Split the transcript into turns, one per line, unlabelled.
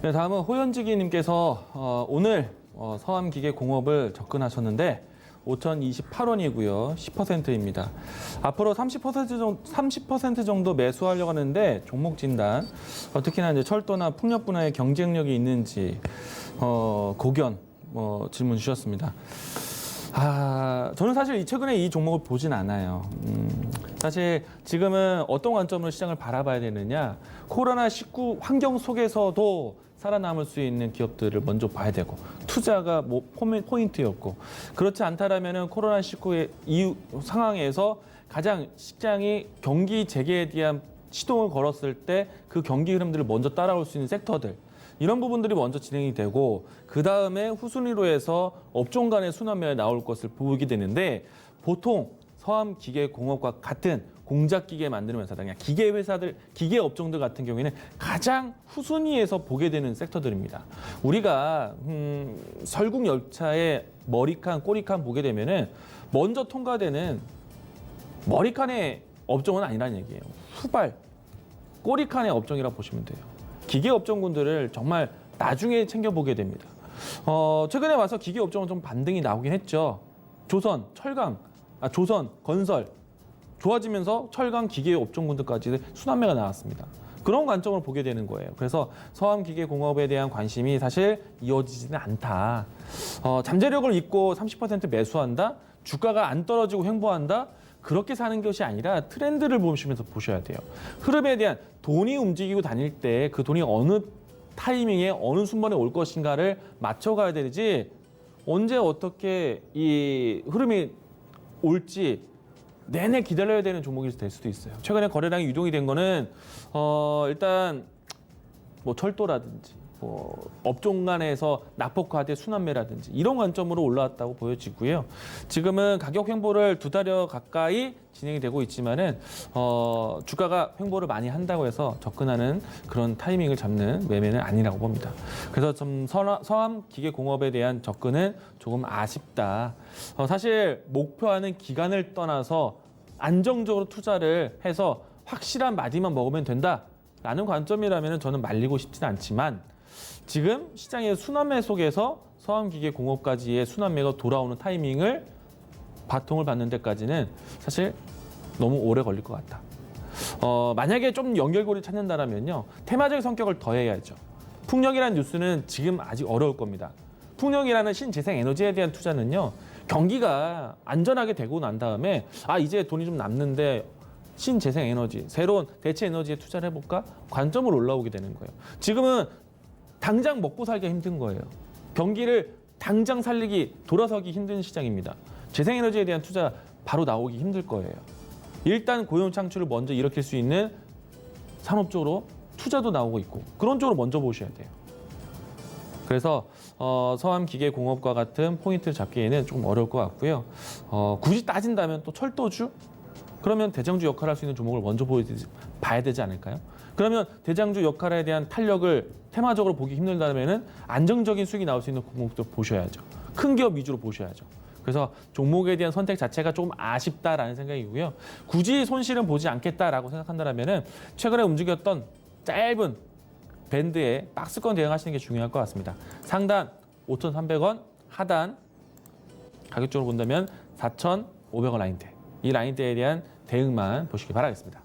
네, 다음은 호연지기님께서 오늘 서암기계공업을 접근하셨는데 5,028원이고요. 10%입니다. 앞으로 30% 정도 매수하려고 하는데 종목 진단, 특히나 이제 철도나 풍력 분야의 경쟁력이 있는지 고견 질문 주셨습니다. 저는 사실 최근에 이 종목을 보진 않아요. 사실 지금은 어떤 관점으로 시장을 바라봐야 되느냐. 코로나19 환경 속에서도 살아남을 수 있는 기업들을 먼저 봐야 되고, 투자가 포인트였고, 그렇지 않다라면은 코로나19의 이후 상황에서 가장 시장이 경기 재개에 대한 시동을 걸었을 때 그 경기 흐름들을 먼저 따라올 수 있는 섹터들, 이런 부분들이 먼저 진행이 되고, 그 다음에 후순위로 해서 업종 간의 순환매가 나올 것을 보이게 되는데, 보통 서암기계공업과 같은 공작기계 만드는 회사들, 그냥 기계 회사들, 기계 업종들 같은 경우에는 가장 후순위에서 보게 되는 섹터들입니다. 우리가 설국 열차의 머리칸, 꼬리칸 보게 되면은 먼저 통과되는 머리칸의 업종은 아니라는 얘기예요. 후발, 꼬리칸의 업종이라고 보시면 돼요. 기계 업종군들을 정말 나중에 챙겨보게 됩니다. 최근에 와서 기계 업종은 좀 반등이 나오긴 했죠. 조선, 조선, 건설 좋아지면서 철강 기계 업종군들까지 순환매가 나왔습니다. 그런 관점으로 보게 되는 거예요. 그래서 서암기계공업에 대한 관심이 사실 이어지지는 않다. 잠재력을 잊고 30% 매수한다? 주가가 안 떨어지고 횡보한다? 그렇게 사는 것이 아니라 트렌드를 보시면서 보셔야 돼요. 흐름에 대한 돈이 움직이고 다닐 때 그 돈이 어느 타이밍에 어느 순번에 올 것인가를 맞춰가야 되지, 언제 어떻게 이 흐름이 올지 내내 기다려야 되는 종목이 될 수도 있어요. 최근에 거래량이 유동이 된 거는 일단 철도라든지 업종 간에서 낙폭과대 순환매라든지 이런 관점으로 올라왔다고 보여지고요. 지금은 가격 횡보를 2달여 가까이 진행이 되고 있지만은 주가가 횡보를 많이 한다고 해서 접근하는 그런 타이밍을 잡는 매매는 아니라고 봅니다. 그래서 좀 서암기계공업에 대한 접근은 조금 아쉽다. 사실 목표하는 기간을 떠나서 안정적으로 투자를 해서 확실한 마디만 먹으면 된다라는 관점이라면 저는 말리고 싶지는 않지만, 지금 시장의 순환매 속에서 서암기계공업까지의 순환매가 돌아오는 타이밍을 바통을 받는 데까지는 사실 너무 오래 걸릴 것 같다. 만약에 좀 연결고리 찾는다면요, 테마적인 성격을 더해야죠. 풍력이라는 뉴스는 지금 아직 어려울 겁니다. 풍력이라는 신재생 에너지에 대한 투자는요, 경기가 안전하게 되고 난 다음에 이제 돈이 좀 남는데 신재생 에너지, 새로운 대체 에너지에 투자를 해볼까? 관점으로 올라오게 되는 거예요. 지금은 당장 먹고 살기가 힘든 거예요. 경기를 당장 살리기, 돌아서기 힘든 시장입니다. 재생에너지에 대한 투자 바로 나오기 힘들 거예요. 일단 고용 창출을 먼저 일으킬 수 있는 산업 쪽으로 투자도 나오고 있고, 그런 쪽으로 먼저 보셔야 돼요. 그래서 서암기계공업과 같은 포인트를 잡기에는 조금 어려울 것 같고요. 굳이 따진다면 또 철도주? 그러면 대장주 역할을 할 수 있는 종목을 먼저 봐야 되지 않을까요? 그러면 대장주 역할에 대한 탄력을 테마적으로 보기 힘들다면 안정적인 수익이 나올 수 있는 종목도 보셔야죠. 큰 기업 위주로 보셔야죠. 그래서 종목에 대한 선택 자체가 조금 아쉽다라는 생각이고요. 굳이 손실은 보지 않겠다라고 생각한다면 최근에 움직였던 짧은 밴드에 박스권 대응하시는 게 중요할 것 같습니다. 상단 5,300원, 하단 가격적으로 본다면 4,500원 라인대. 이 라인대에 대한 대응만 보시기 바라겠습니다.